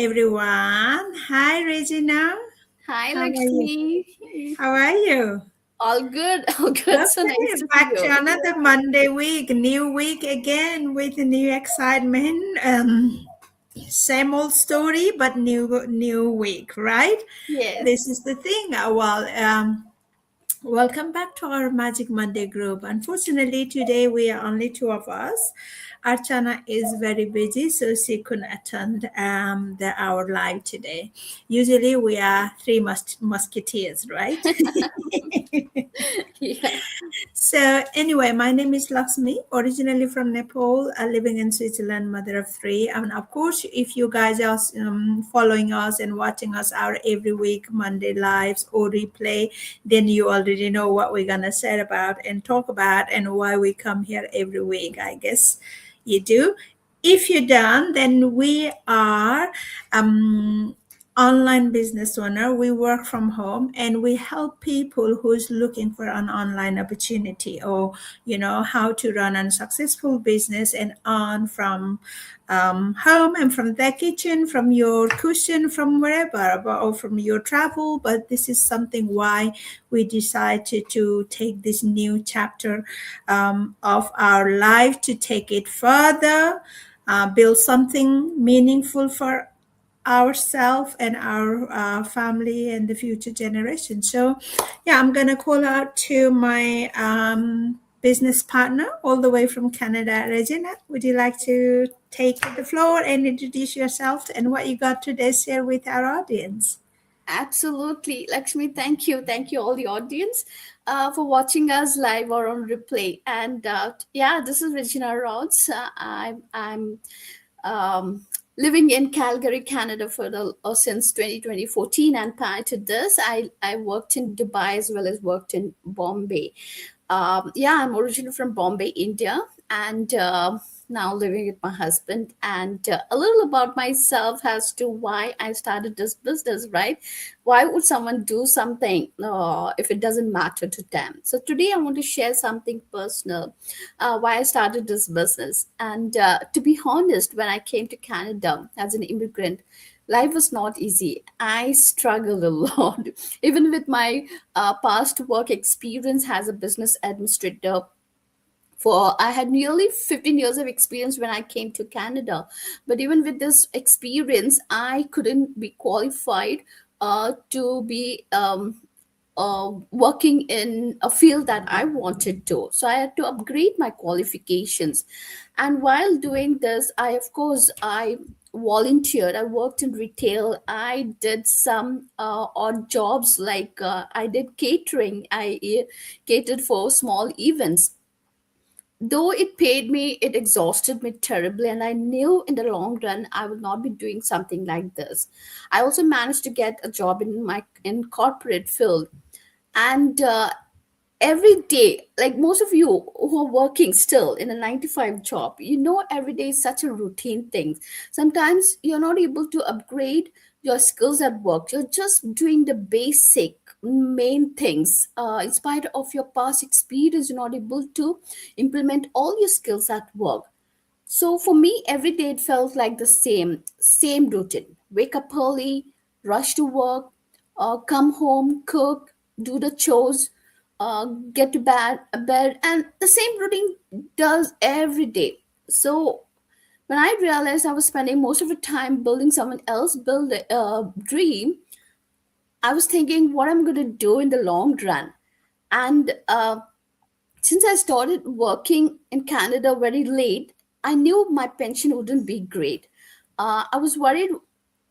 everyone. Hi, Regina. Hi, How are you? Lakshmi. How are you? All good, all good. So nice Okay, to see back to you. another Monday week, new week again with new excitement. Same old story, but new week, right? This Yes, is the thing. Welcome back to our Magic Monday group. Unfortunately, today we are only two of us. Archana is very busy, so she couldn't attend our live today. Usually, we are three musketeers, right? yeah, So anyway, my name is Lakshmi, originally from Nepal, living in Switzerland, mother of three. And of course, if you guys are following us and watching us our every week Monday lives or replay, then you already know what we're gonna say about and talk about and why we come here every week. I guess you do. If you don't, then we are um, online business owner. We work from home and we help people who's looking for an online opportunity or how to run a successful business and earn from home and from the kitchen, from your cushion, from wherever, or from your travel. But this is something why we decided to take this new chapter of our life to take it further, build something meaningful for ourselves and our family and the future generation. So, yeah, I'm gonna call out to my business partner all the way from Canada, Regina. Would you like to take the floor and introduce yourself and what you got today share with our audience? absolutely. Lakshmi, thank you. Thank you, all the audience, for watching us live or on replay. And yeah, this is Regina Rhodes. I'm um, living in Calgary, Canada since 2014. And prior to this, I worked in Dubai as well as worked in Bombay. Yeah, I'm originally from Bombay, India, and now living with my husband. And a little about myself as to why I started this business, right? Why would someone do something if it doesn't matter to them? So today I want to share something personal, why I started this business. And to be honest, when I came to Canada as an immigrant, life was not easy. I struggled a lot, even with my past work experience as a business administrator. For I had nearly 15 years of experience when I came to Canada, but even with this experience, I couldn't be qualified to be working in a field that I wanted to. So I had to upgrade my qualifications. And while doing this, I volunteered. I worked in retail. I did some odd jobs like I did catering. I catered for small events. Though it paid me, it exhausted me terribly, and I knew in the long run I would not be doing something like this. I also managed to get a job in corporate field, and every day, like most of you who are working still in a 9 to 5 job, every day is such a routine thing. Sometimes you're not able to upgrade your skills at work. You're just doing the basic main things. In spite of your past experience, you're not able to implement all your skills at work. So for me, every day it felt like the same routine. Wake up early, rush to work, come home, cook, do the chores, get to bed, and the same routine does every day. So when I realized I was spending most of the time building someone else build a dream, I was thinking what I'm going to do in the long run. And since I started working in Canada very late, I knew my pension wouldn't be great. I was worried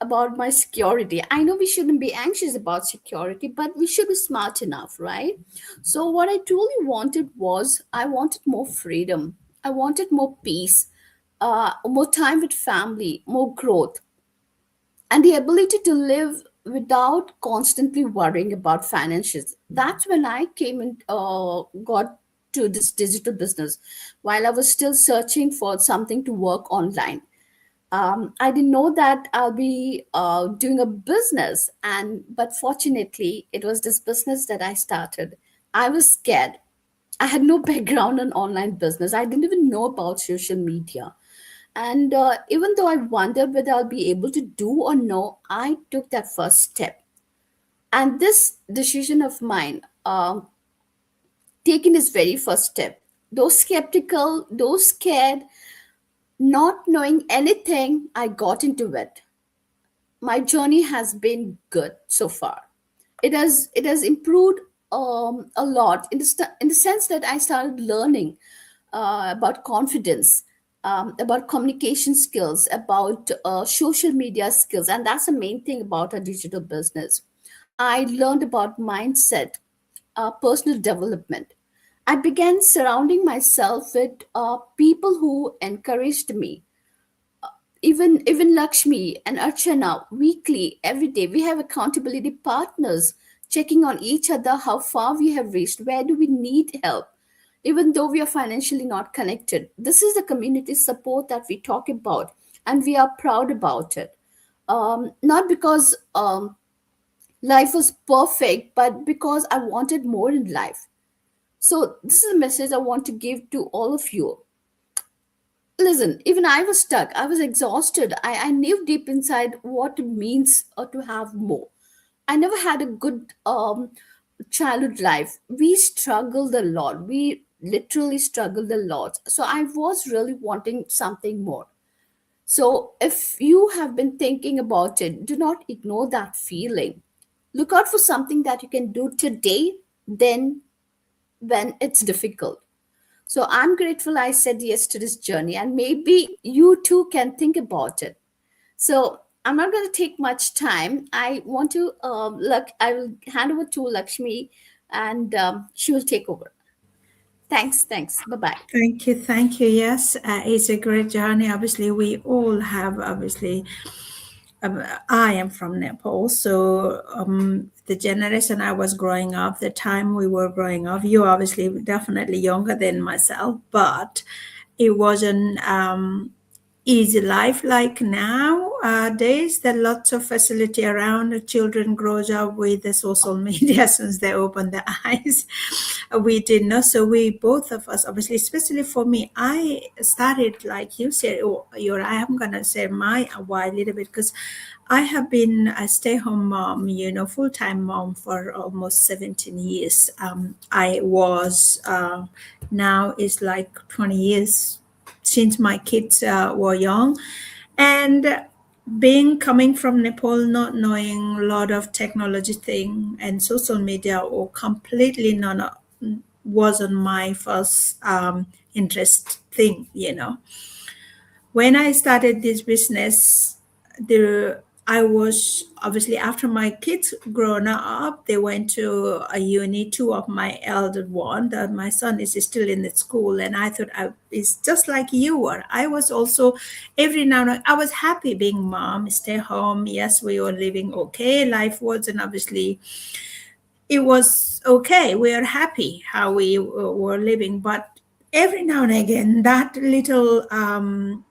about my security. I know we shouldn't be anxious about security, but we should be smart enough, right? So, what I truly wanted was I wanted more freedom, I wanted more peace, more time with family, more growth, and the ability to live without constantly worrying about finances. That's when I came and got to this digital business while I was still searching for something to work online. I didn't know that I'll be doing a business, and but fortunately, it was this business that I started. I was scared. I had no background in online business. I didn't even know about social media, And even though I wondered whether I'll be able to do or no, I took that first step. And this decision of mine, taking this very first step, though skeptical, though scared, not knowing anything, I got into it. My journey has been good so far. It has improved a lot in in the sense that I started learning about confidence, about communication skills, about social media skills, and that's the main thing about a digital business. I learned about mindset, personal development. I began surrounding myself with people who encouraged me. Even Lakshmi and Archana, weekly, every day, we have accountability partners checking on each other, how far we have reached, where do we need help, even though we are financially not connected. This is the community support that we talk about, and we are proud about it. Not because life was perfect, but because I wanted more in life. So, this is a message I want to give to all of you. Listen, even I was stuck. I was exhausted. I knew deep inside what it means to have more. I never had a good childhood life. We struggled a lot. We literally struggled a lot. So I was really wanting something more. So if you have been thinking about it, do not ignore that feeling. Look out for something that you can do today, then when it's difficult. So I'm grateful I said yes to this journey, and maybe you too can think about it. So I'm not going to take much time. I want to look. I will hand over to Lakshmi, and she will take over. Thanks. Thanks. Bye bye. Thank you. Thank you. Yes, it's a great journey. Obviously, we all have, obviously, I am from Nepal. So the generation I was growing up, the time we were growing up, you obviously definitely younger than myself, but it wasn't easy life like nowadays. There are lots of facility around. The children grows up with the social media since they open their eyes. We didn't know. So we, both of us, obviously, especially for me, I started, like you said, I am gonna say my why a little bit, because I have been a stay-home mom, full-time mom for almost 17 years. I was now it's like 20 years since my kids were young, and being coming from Nepal, not knowing a lot of technology thing and social media, or completely none, wasn't my first interest thing. When I started this business, the I was obviously, after my kids grown up, they went to a uni. Two of my elder one, that my son is still in the school, and I thought it's just like you were. I was also, every now and then, I was happy being mom, stay home. Yes, we were living okay. Life wasn't, obviously, it was okay. We are happy how we were living, but every now and again, that little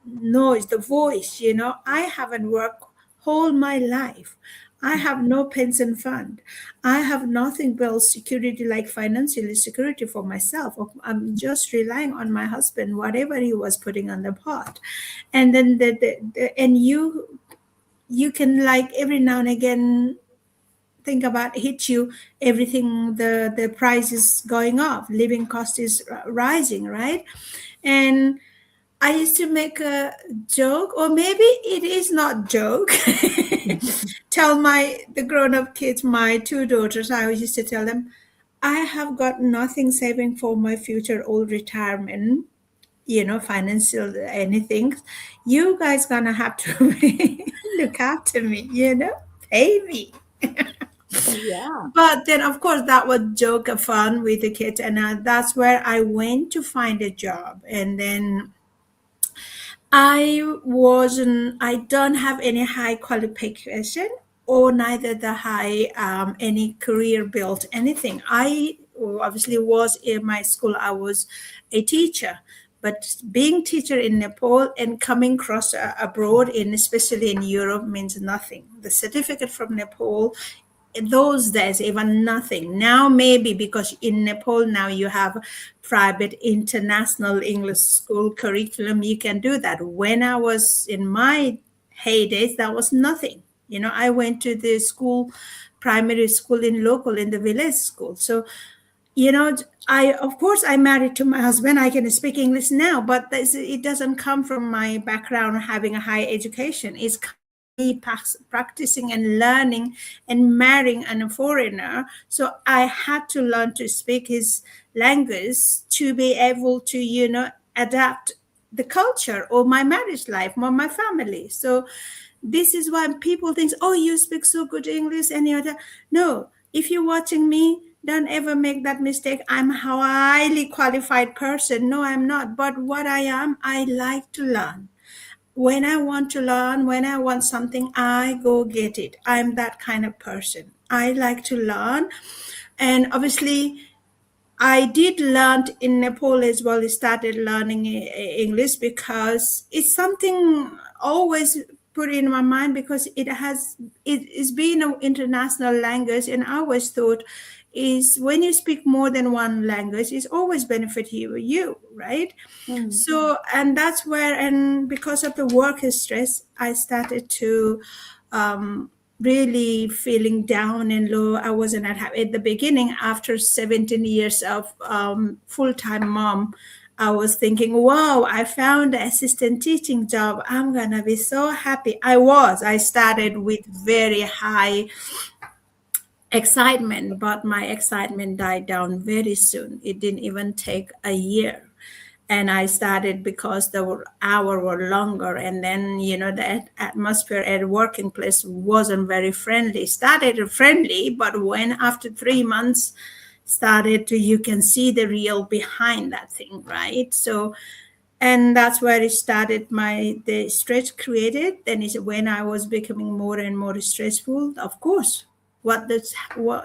noise, the voice, I haven't worked whole my life. I have no pension fund. I have nothing built security, like financial security for myself. I'm just relying on my husband, whatever he was putting on the pot. And then and you can, like, every now and again think about, hit you, everything, the price is going up, living cost is rising, right? And I used to make a joke, or maybe it is not joke. Tell the grown-up kids, my two daughters, I used to tell them, I have got nothing saving for my future old retirement, financial anything. You guys gonna have to look after me, pay me. Yeah. But then, of course, that was joke of fun with the kids, and that's where I went to find a job. And then I don't have any high qualification, or neither the high any career built anything. I obviously was in my school. I was a teacher, but being teacher in Nepal and coming across abroad, especially in Europe, means nothing. The certificate from Nepal those days even nothing. Now maybe because in Nepal now you have private international English school curriculum, you can do that. When I was in my heydays, that was nothing. You know, I went to the school, primary school in local, in the village school. So, you know, I, of course, I married to my husband. I can speak English now, but it doesn't come from my background having a high education. It's me practicing and learning and marrying a foreigner. So I had to learn to speak his language to be able to, you know, adapt the culture or my marriage life or my family. So this is why people think, oh, you speak so good English and the other. No, if you're watching me, don't ever make that mistake. I'm a highly qualified person. No, I'm not. But what I am, I like to learn. When I want to learn, when I want something, I go get it. I'm that kind of person. I like to learn. And obviously, I did learn in Nepal as well. I started learning English because it's something always put in my mind because it's been an international language, and I always thought is when you speak more than one language, it's always benefit you, right? So, and that's where, and because of the work stress, I started to really feeling down and low. I wasn't at the beginning. After 17 years of full-time mom, I was thinking, wow, I found an assistant teaching job. I'm gonna be so happy. I started with very high excitement, but my excitement died down very soon. It didn't even take a year. And I started because the hour were longer, and then, you know, the atmosphere at a working place wasn't very friendly. Started friendly, but when after 3 months started to, you can see the real behind that thing, right? So, and that's where it started. The stress created. Then is when I was becoming more and more stressful. Of course, what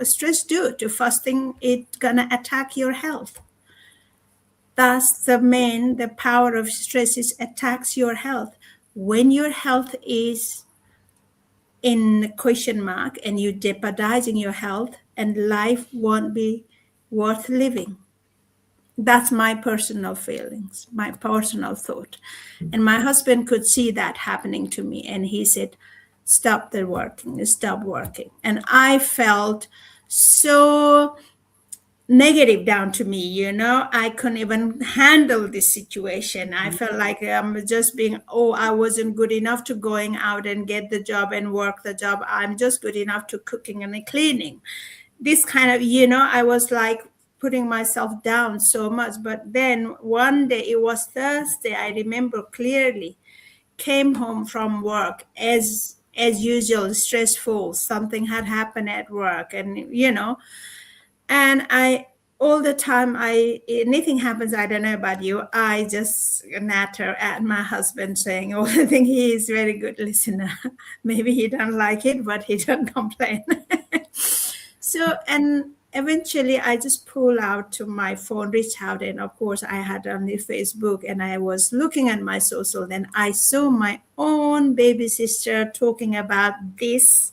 stress do? To first thing, it gonna attack your health. That's the power of stress is attacks your health. When your health is in question mark and you're jeopardizing your health, and life won't be worth living. That's my personal feelings, my personal thought. And my husband could see that happening to me, and he said, stop working. And I felt so negative down to me, you know. I couldn't even handle this situation. I felt like I'm just being, oh, I wasn't good enough to going out and get the job and work the job. I'm just good enough to cooking and cleaning. This kind of, you know, I was like putting myself down so much. But then one day, it was Thursday, I remember clearly, came home from work as usual, stressful. Something had happened at work, and you know, and I all the time, anything happens, I don't know about you, I just natter at my husband saying, oh, I think he is very good listener. Maybe he don't like it, but he don't complain. So, and eventually I just pull out to my phone, reach out, and of course I had only Facebook, and I was looking at my social. Then I saw my own baby sister talking about this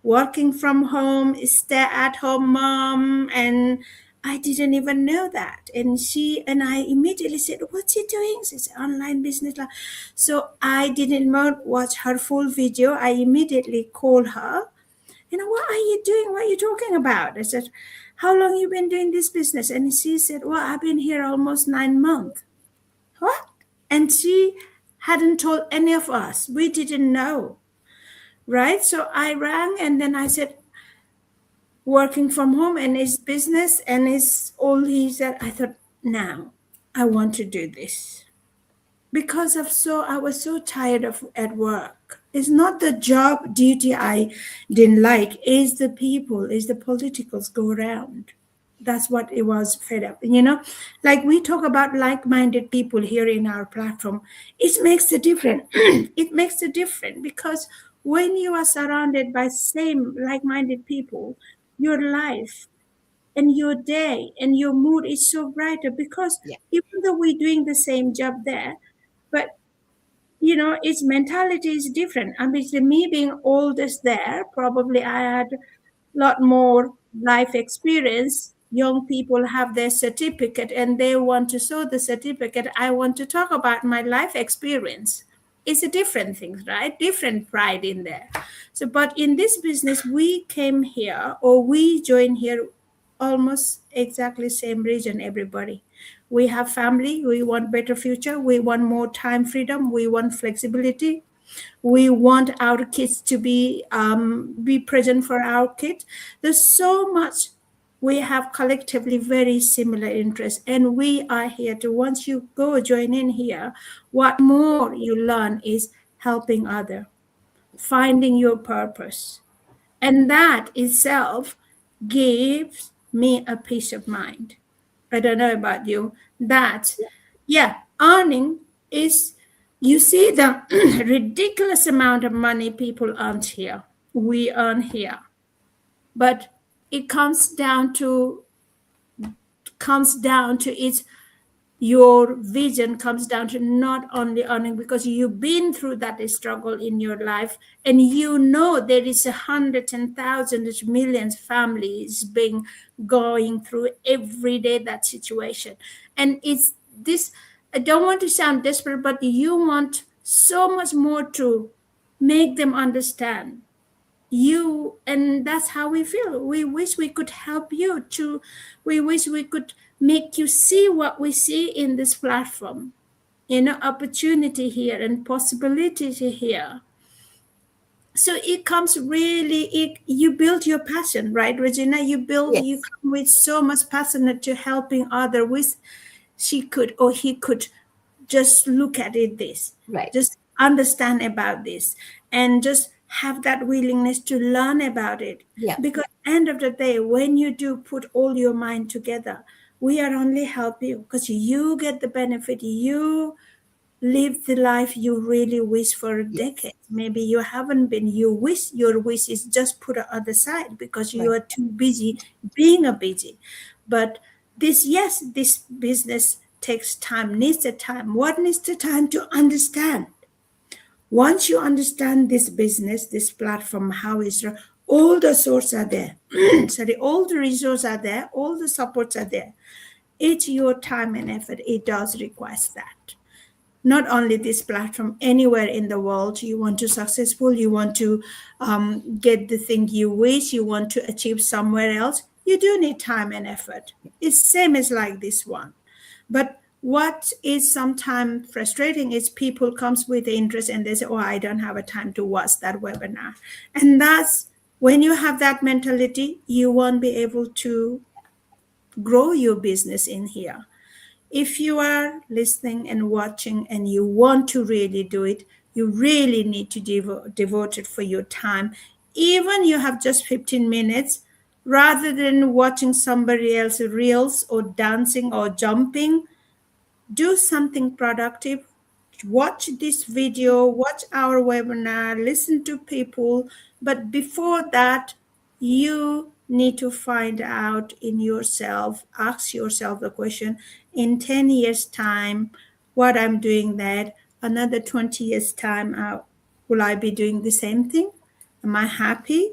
working from home, stay at home mom, and I didn't even know that. And I immediately said, what's she doing? She said, online business. So I didn't watch her full video. I immediately called her. You know, what are you doing? What are you talking about? I said, how long you been doing this business? And she said, well, I've been here almost 9 months. What? And she hadn't told any of us. We didn't know. Right? So I rang, and then I said, working from home and his business and his all he said. I thought, now I want to do this because I was so tired of at work. It's not the job duty I didn't like, it's the people, it's the politicals go around. That's what it was fed up. You know, like we talk about like-minded people here in our platform. It makes a difference. It makes a difference because when you are surrounded by same like-minded people, your life and your day and your mood is so brighter because Yeah. even though we're doing the same job there, but you know, its mentality is different. I mean, me being oldest there, probably I had lot more life experience. Young people have their certificate and they want to show the certificate. I want to talk about my life experience. It's a different thing, right? Different pride in there. So, but in this business, we came here or we joined here almost exactly same reason, everybody. We have family, we want better future, we want more time freedom, we want flexibility, we want our kids to be present for our kids. There's so much. We have collectively very similar interests, and we are here to, once you go join in here, what more you learn is helping other, finding your purpose, and that itself gives me a peace of mind. I don't know about you. That, yeah, earning is, you see the ridiculous amount of money people earn here. We earn here. But it comes down to its, your vision comes down to not only earning, because you've been through that struggle in your life, and you know there is hundreds and thousands, millions families being going through every day that situation. And it's this, I don't want to sound desperate, but you want so much more to make them understand you, and that's how we feel. We wish we could help you to, we wish we could make you see what we see in this platform, opportunity here and possibility here. So it comes really, you build your passion, right, Regina? You Yes. come with so much passionate to helping other with, she could or he could just look at it this, Right. just understand about this, and just have that willingness to learn about it. Yeah. Because end of the day, when you do put all your mind together, we are only help you because you get the benefit. You live the life you really wish for a Yes. decade. Maybe you haven't been, you wish, your wish is just put on the other side because you Right. are too busy being a busy. But this, yes, this business takes time, needs the time. What needs the time to understand? Once you understand this business, this platform, how is all the sources are there. Sorry, all the resources are there, all the supports are there. It's your time and effort. It does require that. Not only this platform, anywhere in the world, you want to successful, you want to get the thing you wish, you want to achieve somewhere else, you do need time and effort. It's same as like this one. But what is sometimes frustrating is people comes with the interest and they say, oh, I don't have a time to watch that webinar. And that's, when you have that mentality, you won't be able to grow your business in here. If you are listening and watching and you want to really do it, you really need to devote it for your time. Even you have just 15 minutes, rather than watching somebody else's reels or dancing or jumping, do something productive. Watch this video, watch our webinar, listen to people. But before that, you need to find out in yourself, ask yourself the question, in 10 years' time, what I'm doing that, another 20 years' time, will I be doing the same thing? Am I happy?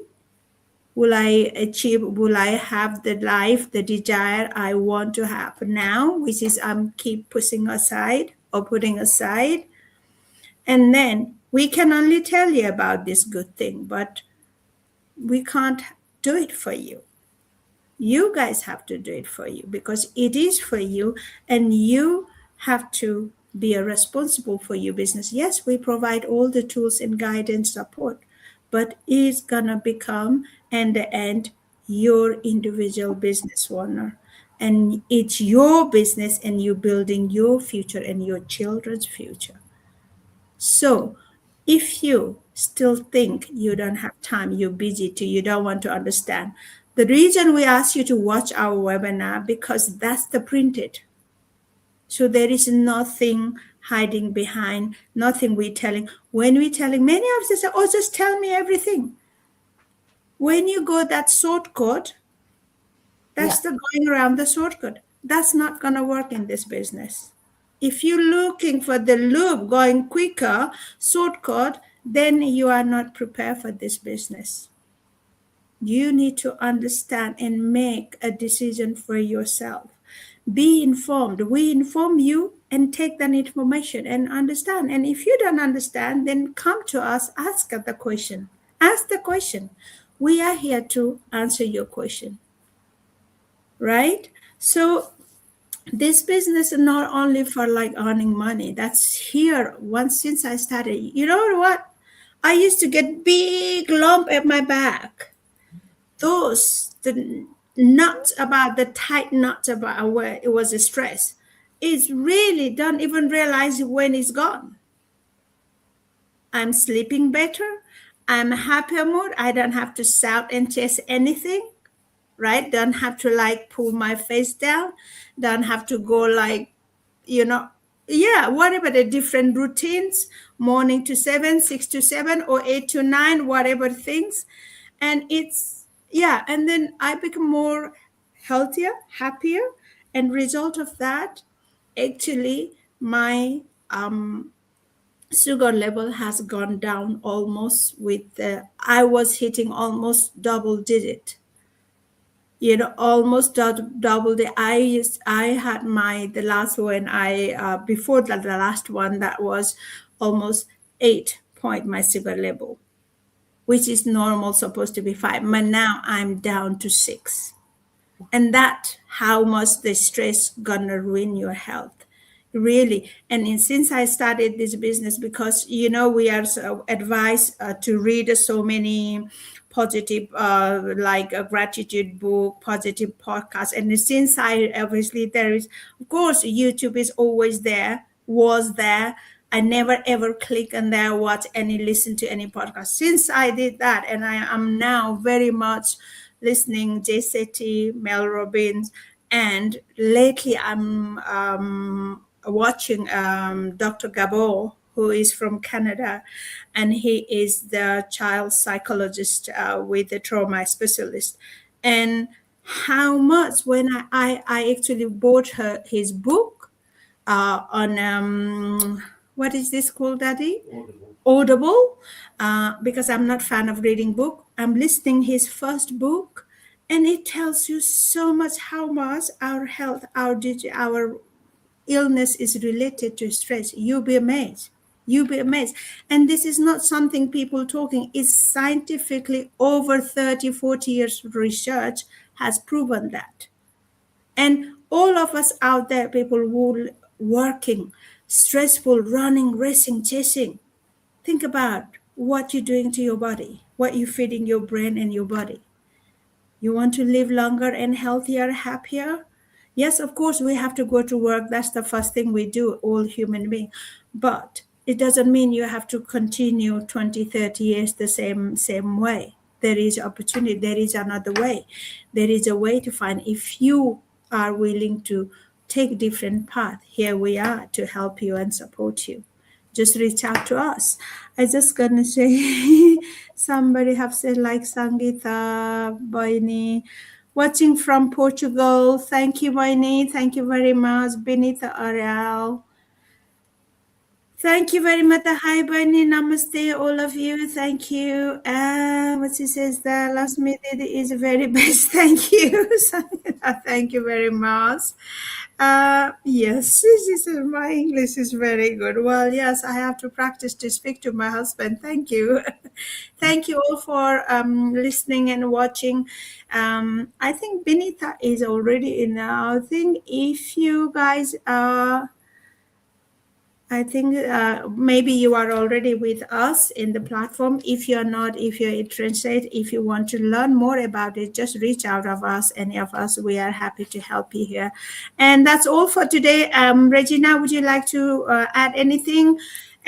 Will I achieve, will I have the life, the desire I want to have now, which is I'm keep pushing aside or putting aside? And then we can only tell you about this good thing, but we can't do it for you. You guys have to do it for you because it is for you, and you have to be a responsible for your business. Yes, we provide all the tools and guidance support, but it's gonna become, in the end, your individual business owner. And it's your business, and you're building your future and your children's future. So if you still think you don't have time, you're busy too, you don't want to understand, the reason we ask you to watch our webinar, because that's the printed. So there is nothing hiding behind, nothing we telling. When we telling, many of us say, oh, just tell me everything. When you go that shortcut, Yeah. that's the going around the shortcut. That's not going to work in this business. If you're looking for the loop going quicker, shortcut, then you are not prepared for this business. You need to understand and make a decision for yourself. Be informed. We inform you and take that information and understand. And if you don't understand, then come to us, ask the question. Ask the question. We are here to answer your question, right? So this business is not only for like earning money. That's here once since I started. You know what? I used to get big lump at my back. Those the nuts about the tight nuts about where it was a stress. It's really don't even realize when it's gone. I'm sleeping better. I'm happier mood. I don't have to shout and chase anything, right? Don't have to like pull my face down. Don't have to go like, you know, yeah, whatever the different routines, morning to 7, 6 to 7, or 8 to 9, whatever things. And it's, yeah, and then I become more healthier, happier. And result of that, actually, my sugar level has gone down almost with, I was hitting almost double digit, almost double the I had the last one before the last one that was almost 8 point my sugar level, which is normal, supposed to be 5, but now I'm down to 6. And that how much the stress gonna ruin your health, really. And since I started this business, because we are so advised to read so many positive like a gratitude book, positive podcast. And since I obviously there is, of course, YouTube is always there, was there. I never ever click on there, watch any, listen to any podcast. Since I did that, and I am now very much listening Jay Shetty, Mel Robbins, and lately I'm watching Dr. Gabor, who is from Canada, and he is the child psychologist with the trauma specialist. And how much when I actually bought his book on what is this called, Daddy? Audible, because I'm not fan of reading book. I'm listening his first book, and it tells you so much how much our health, our illness is related to stress. You'll be amazed. You'll be amazed. And this is not something people talking. It's scientifically over 30, 40 years research has proven that. And all of us out there, people who working, stressful, running, racing, chasing, think about what you're doing to your body, what you're feeding your brain and your body. You want to live longer and healthier, happier? Yes, of course, we have to go to work. That's the first thing we do, all human beings. But it doesn't mean you have to continue 20, 30 years the same way. There is opportunity. There is another way. There is a way to find. If you are willing to take different path, here we are to help you and support you. Just reach out to us. I just gonna say somebody have said like Sangita Boini, watching from Portugal. Thank you, Boini. Thank you very much. Benita Ariel. Thank you very much. Hi, Boini. Namaste, all of you. Thank you. What she says, the last minute is very best. Thank you. Sangita, thank you very much. Yes, she said my English is very good. Well, yes, I have to practice to speak to my husband. Thank you. Thank you all for listening and watching. I think Benita is already in now. I think if you guys I think maybe you are already with us in the platform. If you're not, if you're interested, if you want to learn more about it, just reach out of us, any of us. We are happy to help you here. And that's all for today. Regina, would you like to add anything?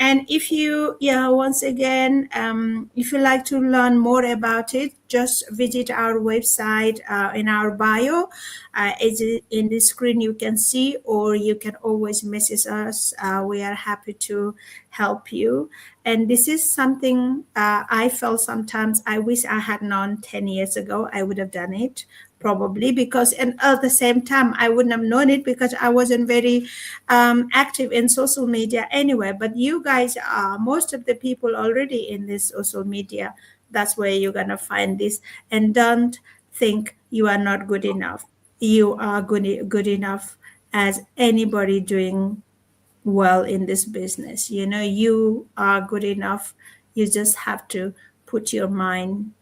And if you, once again, if you like to learn more about it, just visit our website in our bio. In the screen you can see, or you can always message us. We are happy to help you. And this is something I felt sometimes I wish I had known 10 years ago. I would have done it probably, because, and at the same time I wouldn't have known it because I wasn't very active in social media anyway. But you guys are, most of the people already in this social media. That's where you're gonna find this. And don't think you are not good enough. You are good enough as anybody doing well in this business. You know, you are good enough. You just have to put your mind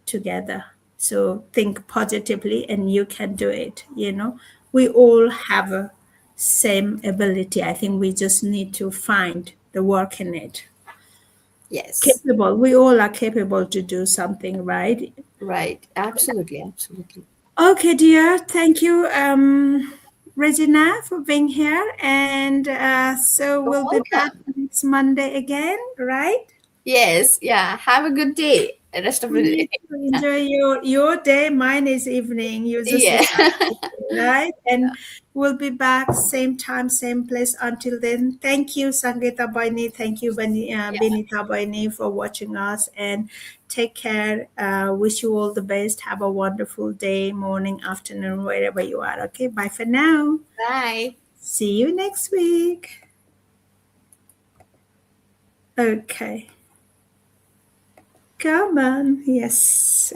together. So think positively and you can do it. You know, we all have a same ability. I think we just need to find the work in it. Yes. Capable. We all are capable to do something, right? Right. Absolutely. Absolutely. Okay, dear. Thank you, Regina, for being here. And so You're we'll be back welcome. next Monday again, right? Yes. Yeah. Have a good day. Rest of the You day. too. Enjoy your day. Mine is evening. You just Yeah. started, right? And we'll be back same time, same place. Until then, thank you, Sangeeta Baini. Thank you, Yeah. Benita Baini, for watching us. And take care. Wish you all the best. Have a wonderful day, morning, afternoon, wherever you are. Okay, bye for now. Bye. See you next week. Okay. Come on. Yes.